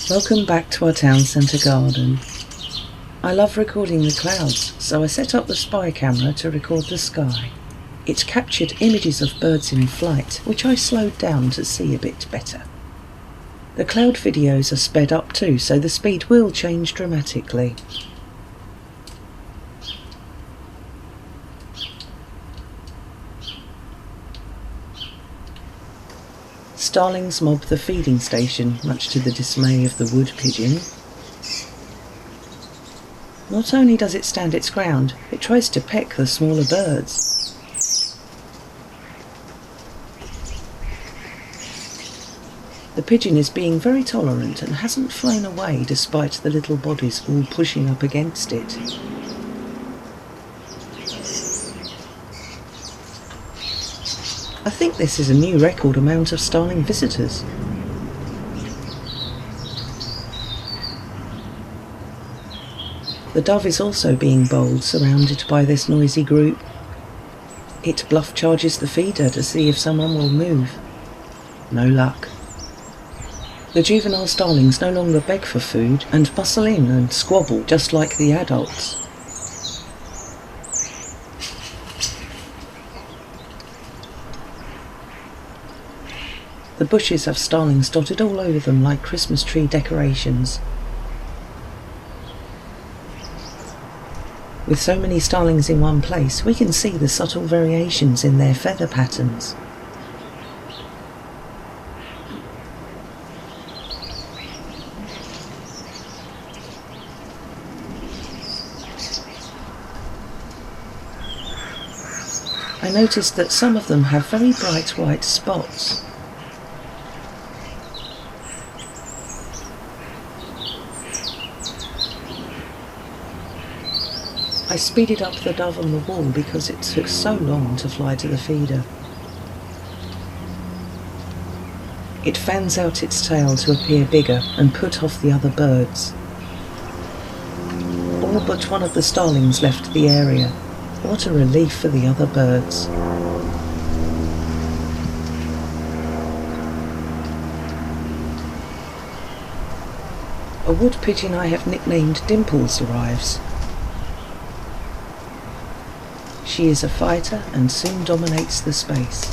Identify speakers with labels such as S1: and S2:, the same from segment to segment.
S1: Welcome back to our town centre garden. I love recording the clouds, so I set up the spy camera to record the sky. It captured images of birds in flight, which I slowed down to see a bit better. The cloud videos are sped up too, so the speed will change dramatically. Starlings mob the feeding station, much to the dismay of the wood pigeon. Not only does it stand its ground, it tries to peck the smaller birds. The pigeon is being very tolerant and hasn't flown away despite the little bodies all pushing up against it. I think this is a new record amount of starling visitors. The dove is also being bowled, surrounded by this noisy group. It bluff charges the feeder to see if someone will move. No luck. The juvenile starlings no longer beg for food and bustle in and squabble just like the adults. The bushes have starlings dotted all over them like Christmas tree decorations. With so many starlings in one place, we can see the subtle variations in their feather patterns. I noticed that some of them have very bright white spots. I speeded up the dove on the wall because it took so long to fly to the feeder. It fans out its tail to appear bigger and put off the other birds. All but one of the starlings left the area. What a relief for the other birds. A wood pigeon I have nicknamed Dimples arrives. She is a fighter and soon dominates the space.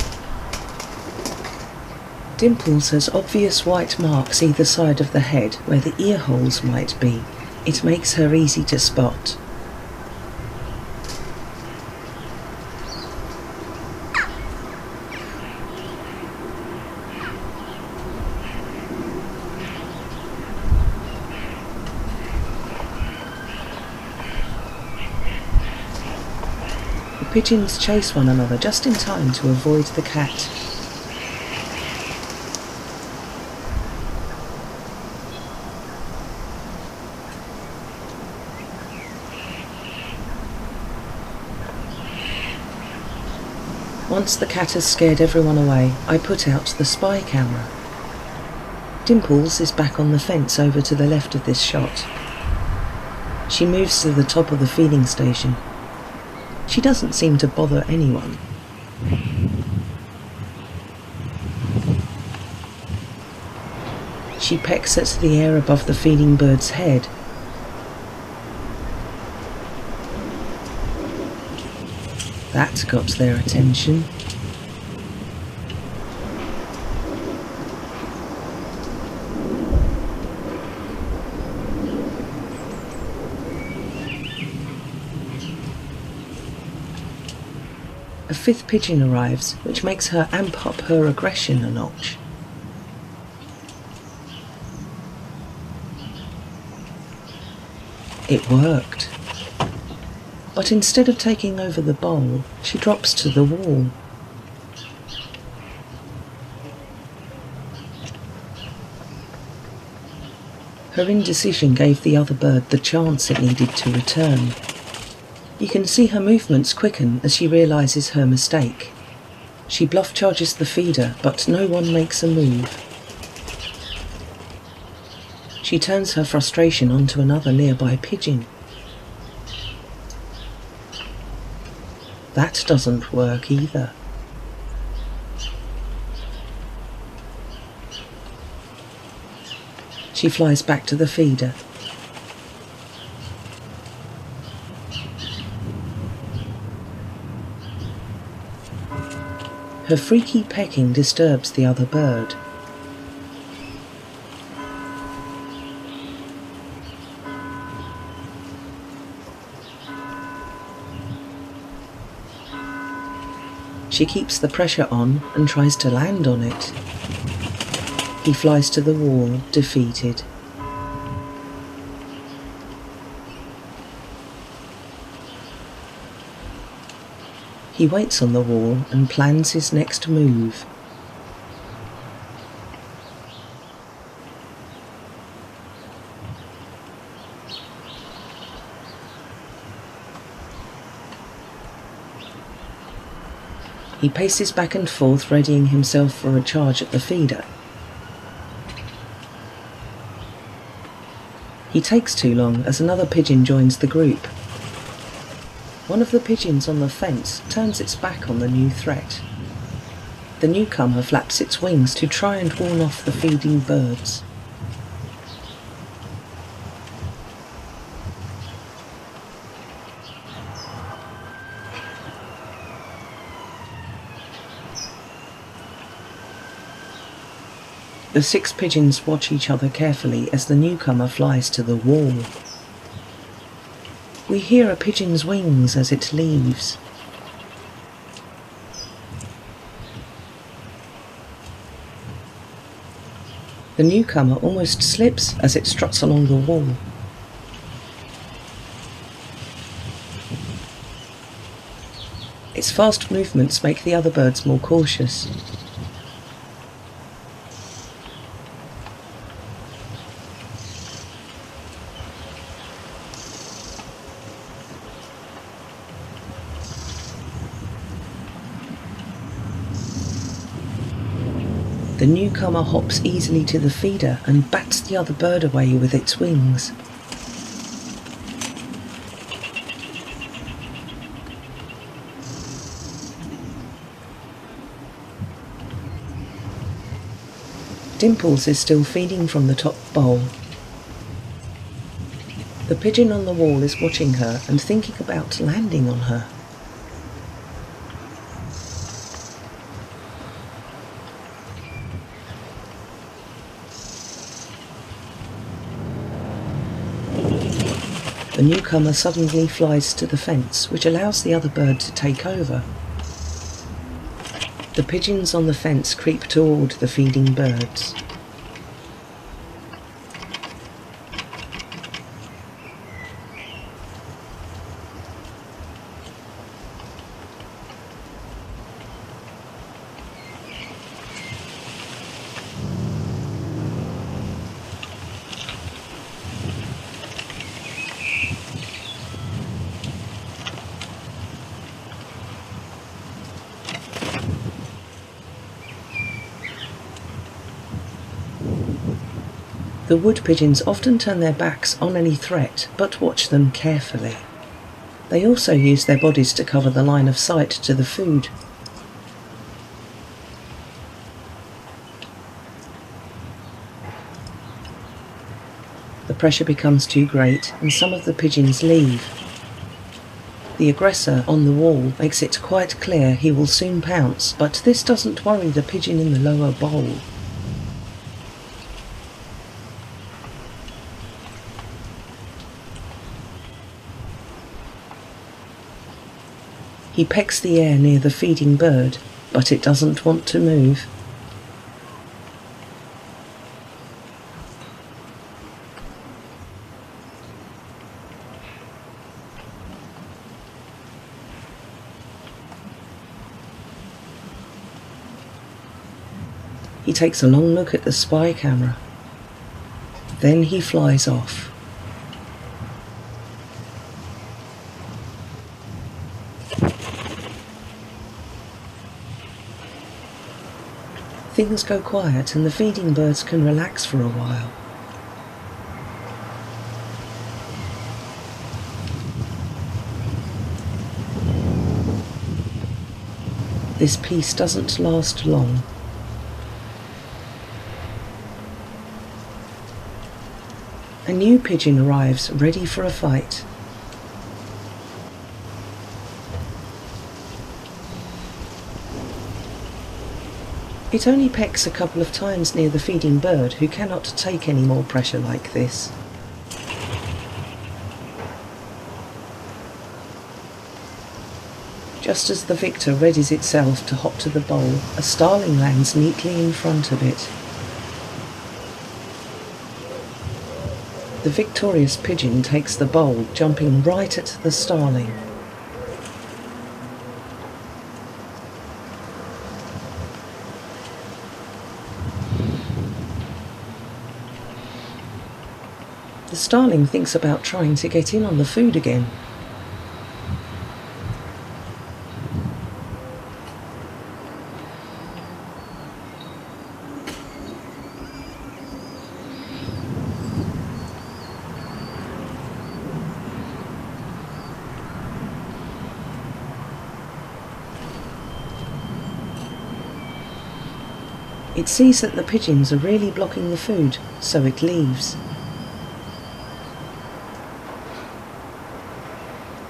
S1: Dimples has obvious white marks either side of the head where the ear holes might be. It makes her easy to spot. The pigeons chase one another just in time to avoid the cat. Once the cat has scared everyone away, I put out the spy camera. Dimples is back on the fence over to the left of this shot. She moves to the top of the feeding station. She doesn't seem to bother anyone. She pecks at the air above the feeding bird's head. That got their attention. A fifth pigeon arrives, which makes her amp up her aggression a notch. It worked. But instead of taking over the bowl, she drops to the wall. Her indecision gave the other bird the chance it needed to return. You can see her movements quicken as she realises her mistake. She bluff charges the feeder, but no one makes a move. She turns her frustration onto another nearby pigeon. That doesn't work either. She flies back to the feeder. Her freaky pecking disturbs the other bird. She keeps the pressure on and tries to land on it. He flies to the wall, defeated. He waits on the wall and plans his next move. He paces back and forth, readying himself for a charge at the feeder. He takes too long as another pigeon joins the group. One of the pigeons on the fence turns its back on the new threat. The newcomer flaps its wings to try and warn off the feeding birds. The 6 pigeons watch each other carefully as the newcomer flies to the wall. We hear a pigeon's wings as it leaves. The newcomer almost slips as it struts along the wall. Its fast movements make the other birds more cautious. The newcomer hops easily to the feeder and bats the other bird away with its wings. Dimples is still feeding from the top bowl. The pigeon on the wall is watching her and thinking about landing on her. The newcomer suddenly flies to the fence, which allows the other bird to take over. The pigeons on the fence creep toward the feeding birds. The wood pigeons often turn their backs on any threat, but watch them carefully. They also use their bodies to cover the line of sight to the food. The pressure becomes too great and some of the pigeons leave. The aggressor on the wall makes it quite clear he will soon pounce, but this doesn't worry the pigeon in the lower bowl. He pecks the air near the feeding bird, but it doesn't want to move. He takes a long look at the spy camera. Then he flies off. Things go quiet and the feeding birds can relax for a while. This peace doesn't last long. A new pigeon arrives, ready for a fight. It only pecks a couple of times near the feeding bird, who cannot take any more pressure like this. Just as the victor readies itself to hop to the bowl, a starling lands neatly in front of it. The victorious pigeon takes the bowl, jumping right at the starling. The starling thinks about trying to get in on the food again. It sees that the pigeons are really blocking the food, so it leaves.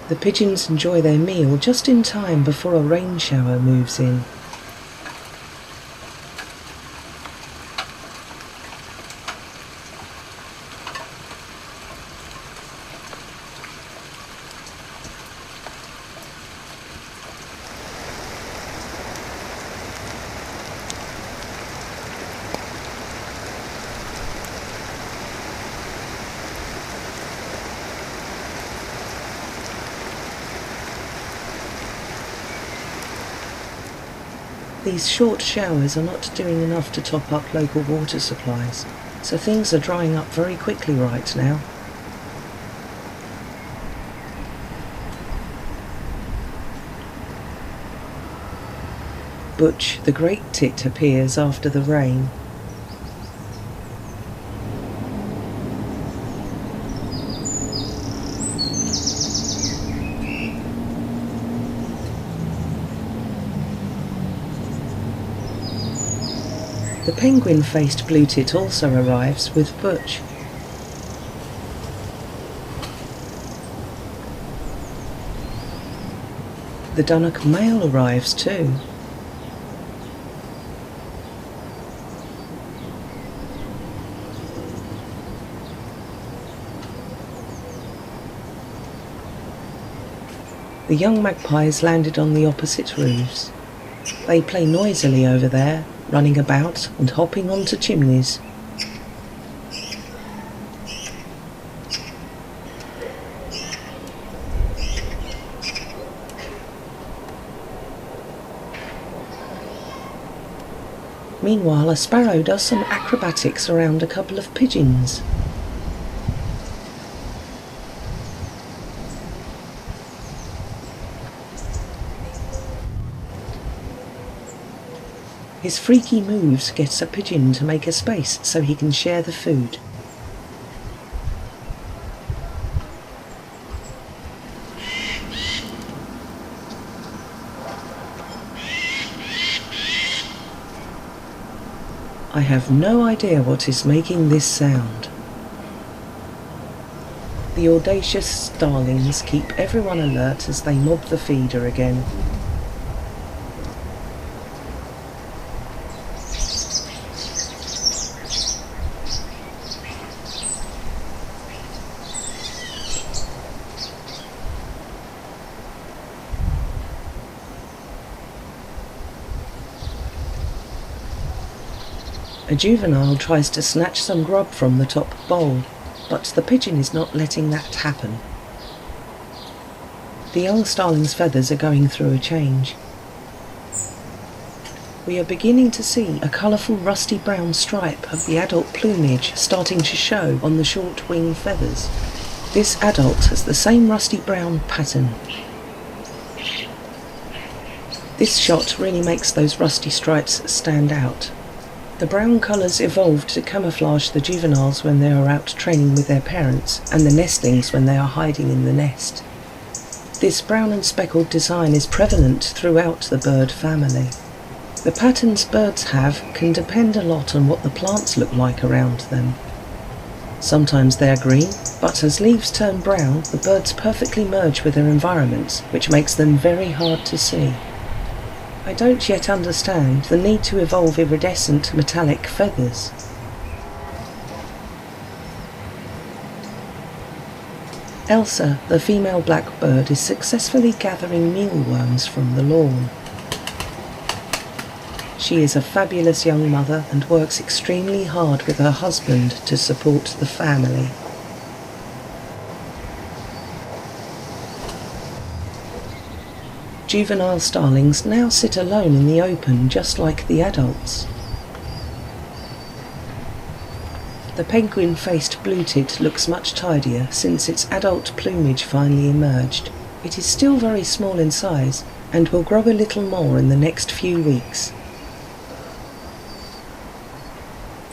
S1: The pigeons enjoy their meal just in time before a rain shower moves in. These short showers are not doing enough to top up local water supplies, so things are drying up very quickly right now. Butch, the great tit, appears after the rain. The penguin-faced blue tit also arrives with Butch. The Dunnock male arrives too. The young magpies landed on the opposite roofs. They play noisily over there, running about and hopping onto chimneys. Meanwhile, a sparrow does some acrobatics around a couple of pigeons. His freaky moves gets a pigeon to make a space so he can share the food. I have no idea what is making this sound. The audacious starlings keep everyone alert as they mob the feeder again. A juvenile tries to snatch some grub from the top bowl, but the pigeon is not letting that happen. The young starling's feathers are going through a change. We are beginning to see a colourful rusty brown stripe of the adult plumage starting to show on the short wing feathers. This adult has the same rusty brown pattern. This shot really makes those rusty stripes stand out. The brown colours evolved to camouflage the juveniles when they are out training with their parents, and the nestlings when they are hiding in the nest. This brown and speckled design is prevalent throughout the bird family. The patterns birds have can depend a lot on what the plants look like around them. Sometimes they are green, but as leaves turn brown, the birds perfectly merge with their environments, which makes them very hard to see. I don't yet understand the need to evolve iridescent metallic feathers. Elsa, the female blackbird, is successfully gathering mealworms from the lawn. She is a fabulous young mother and works extremely hard with her husband to support the family. Juvenile starlings now sit alone in the open, just like the adults. The penguin-faced blue-tit looks much tidier since its adult plumage finally emerged. It is still very small in size and will grow a little more in the next few weeks.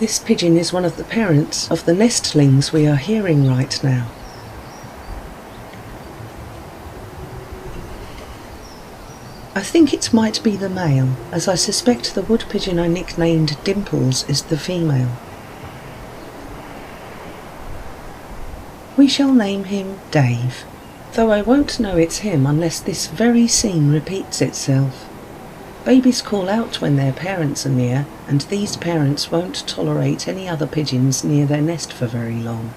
S1: This pigeon is one of the parents of the nestlings we are hearing right now. I think it might be the male, as I suspect the wood pigeon I nicknamed Dimples is the female. We shall name him Dave, though I won't know it's him unless this very scene repeats itself. Babies call out when their parents are near, and these parents won't tolerate any other pigeons near their nest for very long.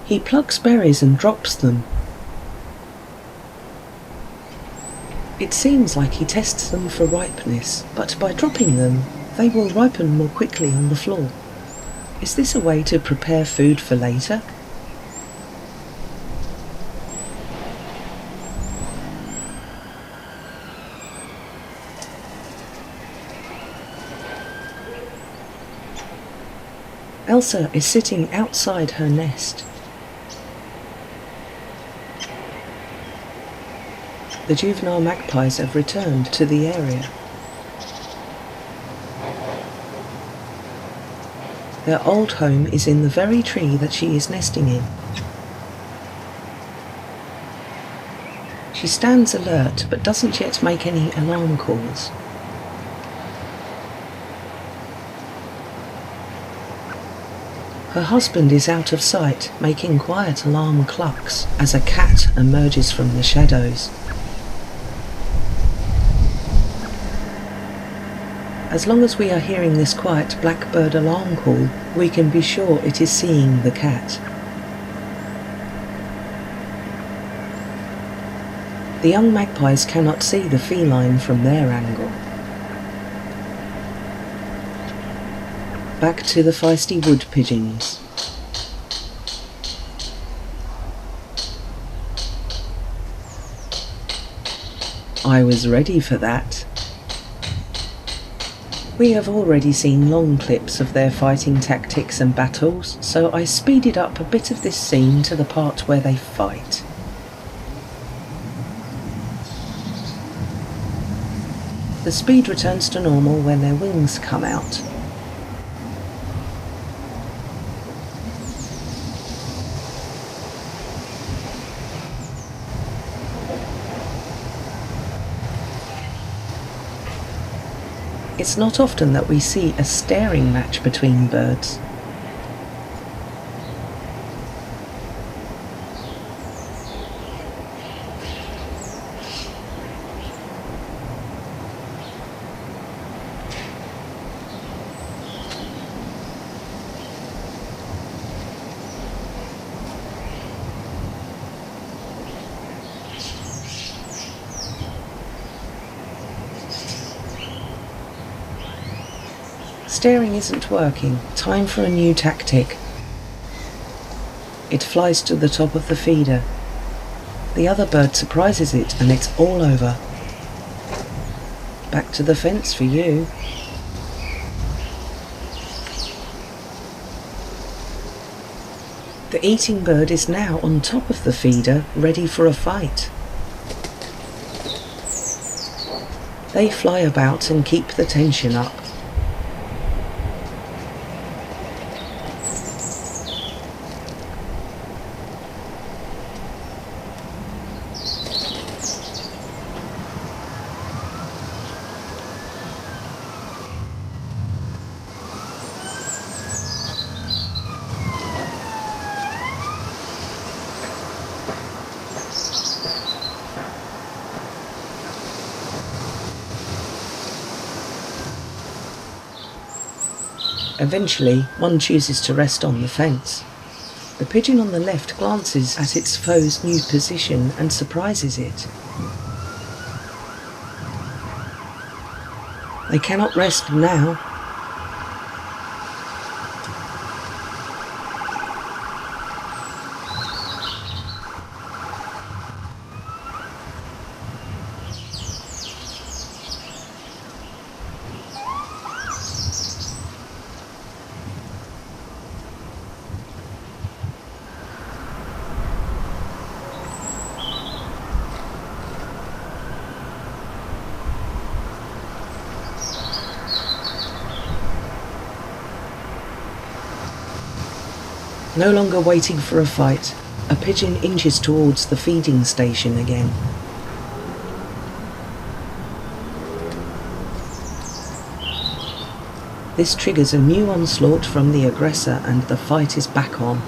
S1: He plucks berries and drops them. It seems like he tests them for ripeness, but by dropping them, they will ripen more quickly on the floor. Is this a way to prepare food for later? Elsa is sitting outside her nest. The juvenile magpies have returned to the area. Their old home is in the very tree that she is nesting in. She stands alert but doesn't yet make any alarm calls. Her husband is out of sight, making quiet alarm clucks as a cat emerges from the shadows. As long as we are hearing this quiet blackbird alarm call, we can be sure it is seeing the cat. The young magpies cannot see the feline from their angle. Back to the feisty wood pigeons. I was ready for that. We have already seen long clips of their fighting tactics and battles, so I speeded up a bit of this scene to the part where they fight. The speed returns to normal when their wings come out. It's not often that we see a staring match between birds. Staring isn't working. Time for a new tactic. It flies to the top of the feeder. The other bird surprises it and it's all over. Back to the fence for you. The eating bird is now on top of the feeder, ready for a fight. They fly about and keep the tension up. Eventually, one chooses to rest on the fence. The pigeon on the left glances at its foe's new position and surprises it. They cannot rest now. No longer waiting for a fight, a pigeon inches towards the feeding station again. This triggers a new onslaught from the aggressor and the fight is back on.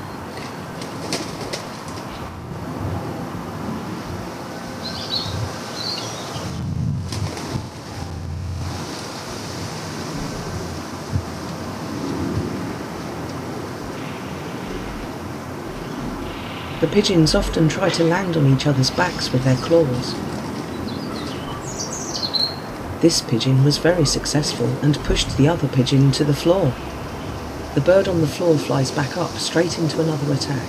S1: The pigeons often try to land on each other's backs with their claws. This pigeon was very successful and pushed the other pigeon to the floor. The bird on the floor flies back up straight into another attack.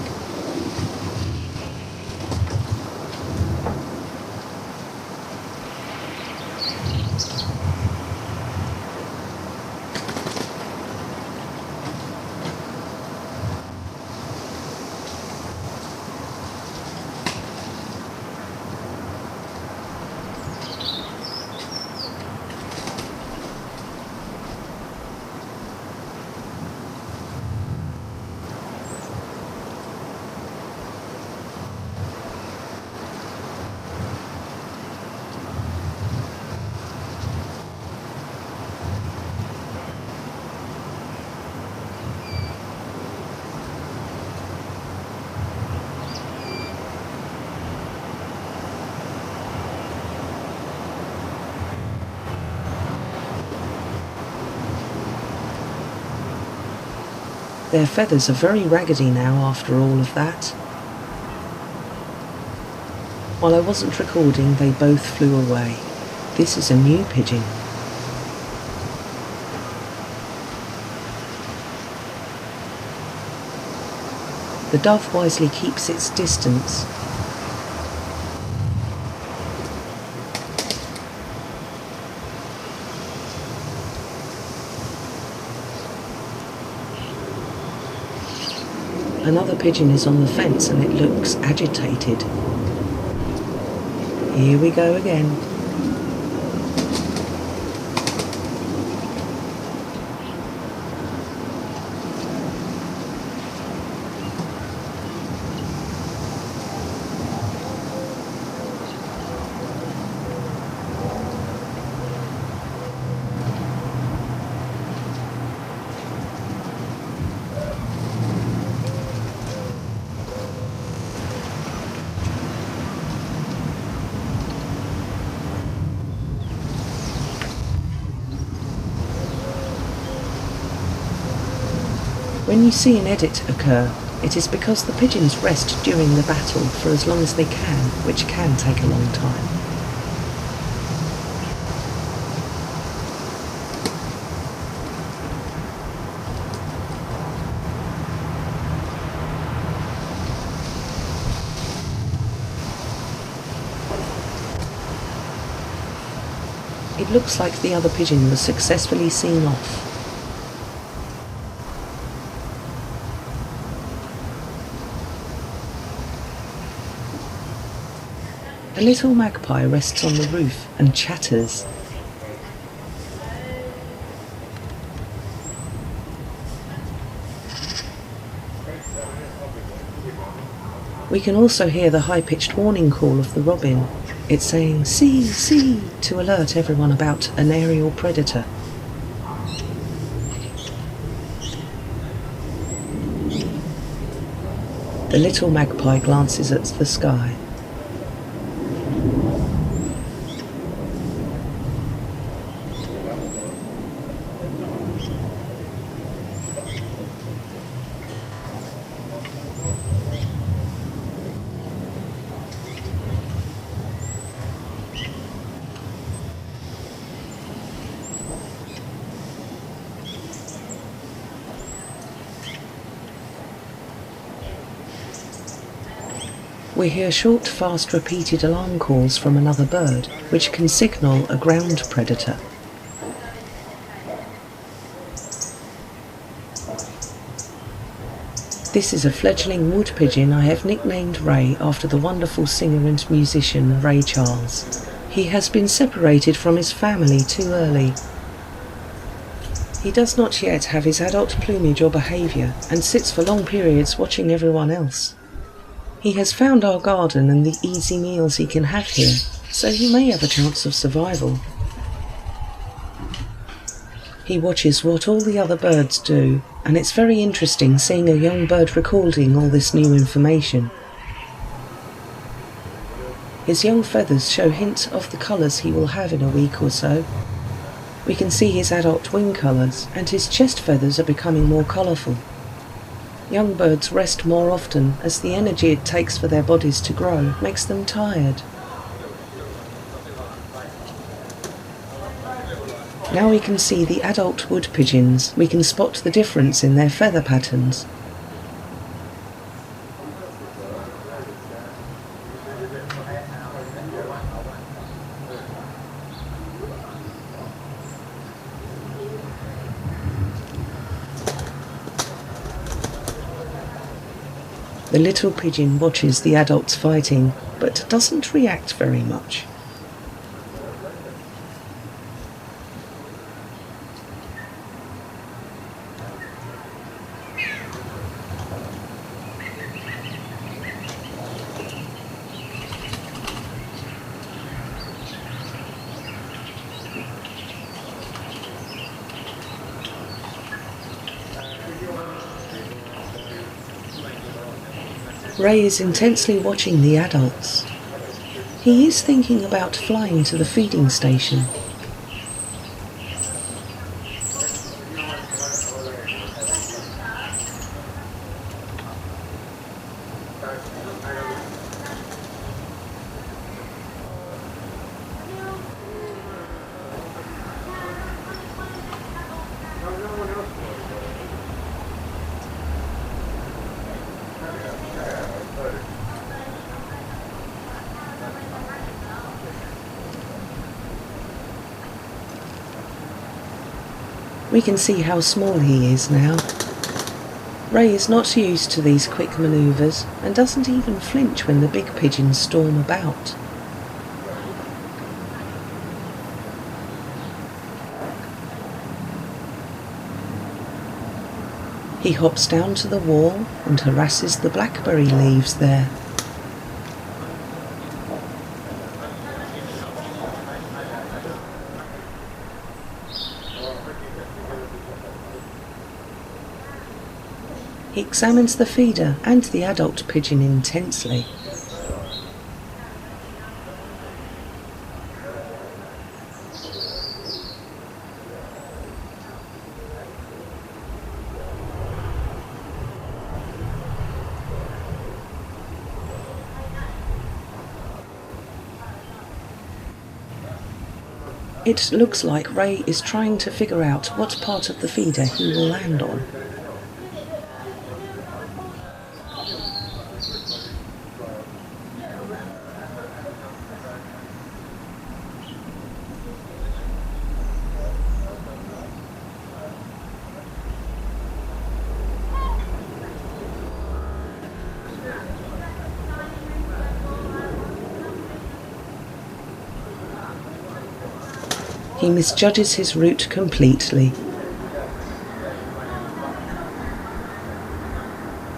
S1: Their feathers are very raggedy now after all of that. While I wasn't recording, they both flew away. This is a new pigeon. The dove wisely keeps its distance. Another pigeon is on the fence and it looks agitated. Here we go again. When you see an edit occur, it is because the pigeons rest during the battle for as long as they can, which can take a long time. It looks like the other pigeon was successfully seen off. A little magpie rests on the roof and chatters. We can also hear the high-pitched warning call of the robin. It's saying, "See, see," to alert everyone about an aerial predator. The little magpie glances at the sky. We hear short, fast, repeated alarm calls from another bird, which can signal a ground predator. This is a fledgling wood pigeon I have nicknamed Ray after the wonderful singer and musician Ray Charles. He has been separated from his family too early. He does not yet have his adult plumage or behaviour and sits for long periods watching everyone else. He has found our garden and the easy meals he can have here, so he may have a chance of survival. He watches what all the other birds do, and it's very interesting seeing a young bird recording all this new information. His young feathers show hints of the colours he will have in a week or so. We can see his adult wing colours, and his chest feathers are becoming more colourful. Young birds rest more often as the energy it takes for their bodies to grow makes them tired. Now we can see the adult wood pigeons. We can spot the difference in their feather patterns. The little pigeon watches the adults fighting, but doesn't react very much. Ray is intensely watching the adults. He is thinking about flying to the feeding station. We can see how small he is now. Ray is not used to these quick manoeuvres and doesn't even flinch when the big pigeons storm about. He hops down to the wall and harasses the blackberry leaves there. He examines the feeder and the adult pigeon intensely. It looks like Ray is trying to figure out what part of the feeder he will land on. He misjudges his route completely.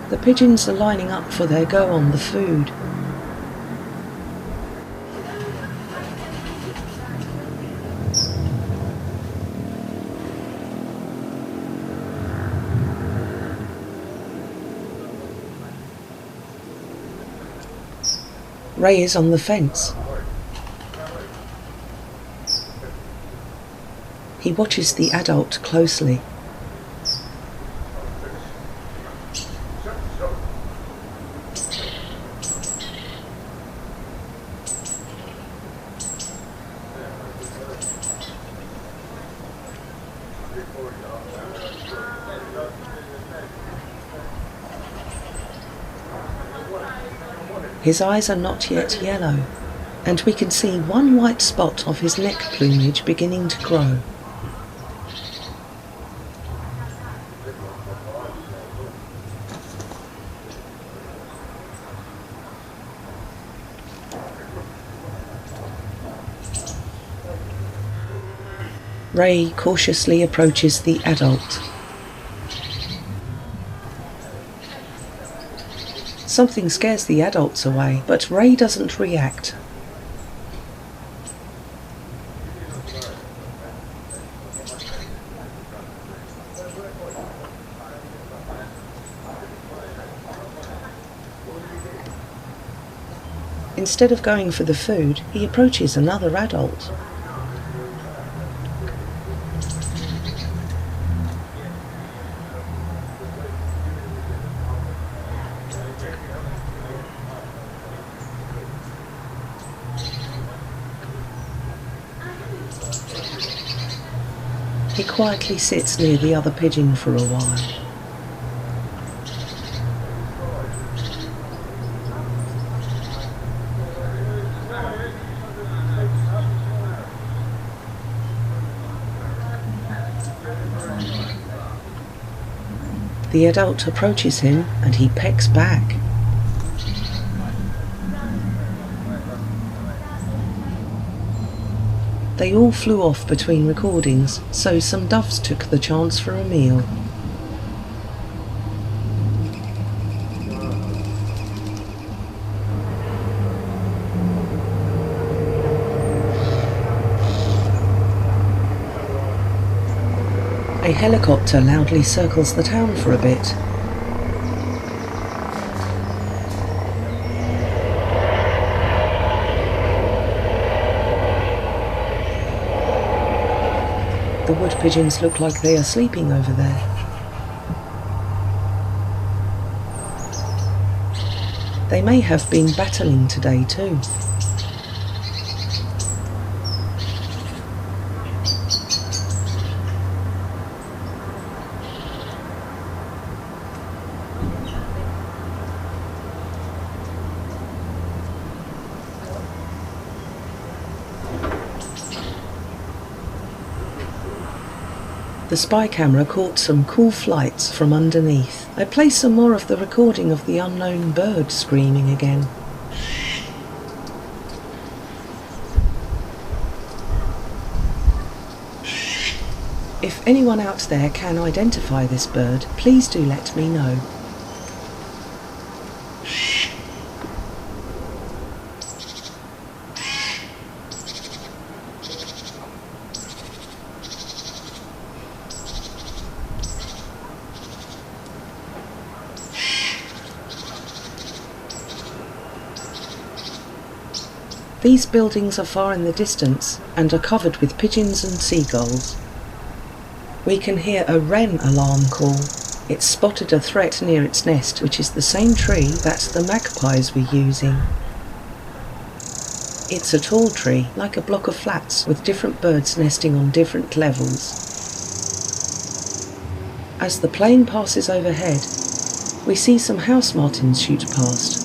S1: The pigeons are lining up for their go on the food. Ray is on the fence. He watches the adult closely. His eyes are not yet yellow, and we can see one white spot of his neck plumage beginning to grow. Ray cautiously approaches the adult. Something scares the adults away, but Ray doesn't react. Instead of going for the food, he approaches another adult. He quietly sits near the other pigeon for a while. The adult approaches him and he pecks back. They all flew off between recordings, so some doves took the chance for a meal. A helicopter loudly circles the town for a bit. The wood pigeons look like they are sleeping over there. They may have been battling today too. The spy camera caught some cool flights from underneath. I play some more of the recording of the unknown bird screaming again. If anyone out there can identify this bird, please do let me know. These buildings are far in the distance and are covered with pigeons and seagulls. We can hear a wren alarm call. It spotted a threat near its nest, which is the same tree that the magpies were using. It's a tall tree, like a block of flats, with different birds nesting on different levels. As the plane passes overhead, we see some house martins shoot past.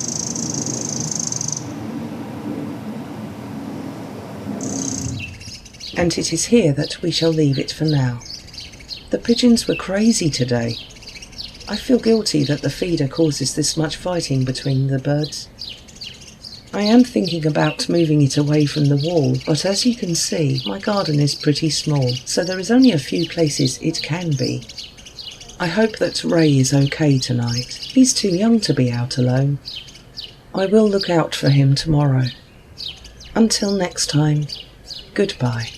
S1: And it is here that we shall leave it for now. The pigeons were crazy today. I feel guilty that the feeder causes this much fighting between the birds. I am thinking about moving it away from the wall, but as you can see, my garden is pretty small, so there is only a few places it can be. I hope that Ray is okay tonight. He's too young to be out alone. I will look out for him tomorrow. Until next time, goodbye.